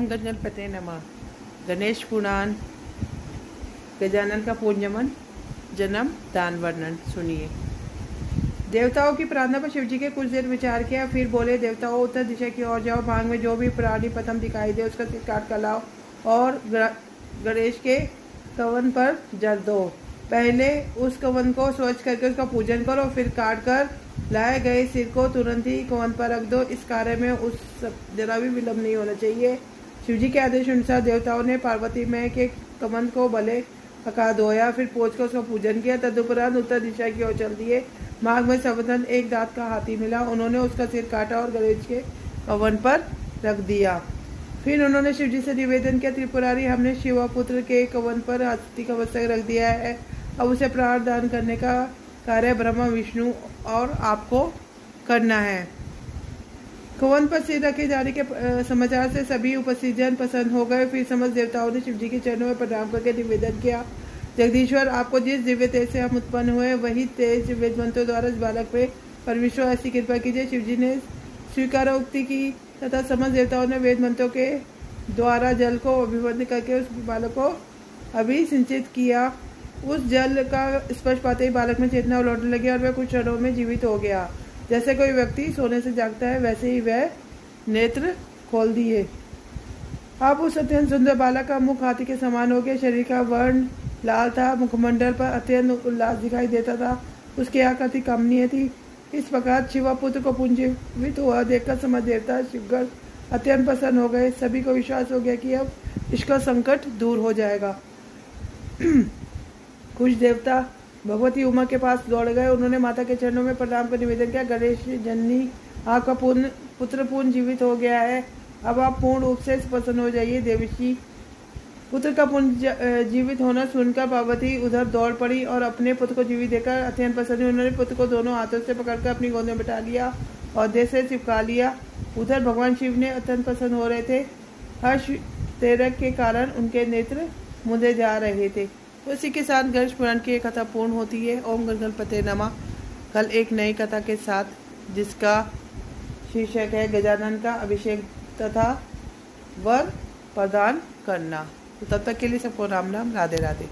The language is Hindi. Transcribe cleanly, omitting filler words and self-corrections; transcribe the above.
ओम गणपते नमः। गणेश पुराण गजानन का पूजनमन जन्म दान वर्णन सुनिए। देवताओं की प्रार्थना पर शिवजी के कुछ देर विचार किया, फिर बोले, देवताओं उत्तर दिशा की ओर जाओ, भाग में जो भी प्राणी प्रथम दिखाई दे उसका सिर काट कर लाओ और गणेश के कवन पर जल दो। पहले उस कवन को स्वच्छ करके उसका पूजन करो, फिर काट कर लाए गए सिर को तुरंत ही कवन पर रख दो। इस कार्य में उस जरा भी विलंब नहीं होना चाहिए। शिवजी के आदेश अनुसार देवताओं ने पार्वती माई के कमंद को भले आकार धोया, फिर पोंछ कर उसका पूजन किया। तदुपरांत उत्तर दिशा की ओर चल दिए। मार्ग में सर्वप्रथम एक दांत का हाथी मिला, उन्होंने उसका सिर काटा और गणेश के कवन पर रख दिया। फिर उन्होंने शिवजी से निवेदन किया, त्रिपुरारी, हमने शिवपुत्र के कवन पर हाथी का मस्तक रख दिया है, अब उसे प्राण दान करने का कार्य ब्रह्मा विष्णु और आपको करना है। कवन पर सिर रखे जाने के समाचार से सभी उपस्थित जन प्रसन्न हो गए। फिर समस्त देवताओं ने शिवजी के चरणों में प्रणाम करके निवेदन किया, जगदीश्वर, आपको जिस दिव्य तेज से हम उत्पन्न हुए वही तेज वेद मंत्रों द्वारा इस बालक पे परमेश्वर ऐसी कृपा कीजिए। शिवजी ने स्वीकारोक्ति की तथा समस्त देवताओं ने वेद मंत्रों के द्वारा जल को अभिवंदन करके उस बालक को अभिसिंचित किया। उस जल का स्पर्श पाते ही बालक में चेतना लौटने लगी और वह कुछ क्षणों में जीवित हो गया। जैसे कोई व्यक्ति सोने से जागता है वैसे ही वह नेत्र खोल दिए। अब उस अत्यंत सुंदर बालक का मुख हाथी के समान हो गया। शरीर का वर्ण लाल था, मुखमंडल पर अत्यंत उल्लास दिखाई देता था, उसकी आकृति कमनीय थी। इस प्रकार शिवपुत्र को पुंजीवित हुआ देखकर समस्त देवता शिवगण अत्यंत प्रसन्न हो गए। सभी को विश्वास हो गया कि अब इसका संकट दूर हो जाएगा। कुछ देवता भगवती उमा के पास दौड़ गए, उन्होंने माता के चरणों में प्रणाम कर निवेदन किया, गणेश जननी, आपका पुत्र पूर्ण जीवित हो गया है, अब आप पूर्ण रूप से प्रसन्न हो जाइए। देवशी पुत्र का पूर्ण जीवित होना सुनकर पार्वती उधर दौड़ पड़ी और अपने पुत्र को जीवित देखकर अत्यंत प्रसन्न हुई। उन्होंने पुत्र को दोनों हाथों से पकड़कर अपनी गोद में बिठा लिया और देह से चिपका लिया। उधर भगवान शिव ने अत्यंत प्रसन्न हो रहे थे। हर्ष तेरक के कारण उनके नेत्र मुंदे जा रहे थे। तो इसी के साथ गणेश पुराण की एक कथा पूर्ण होती है। ओम गणपते नमः। कल एक नई कथा के साथ जिसका शीर्षक है गजानन का अभिषेक तथा वर प्रदान करना। तो तब तक के लिए सबको राम राम, राधे राधे।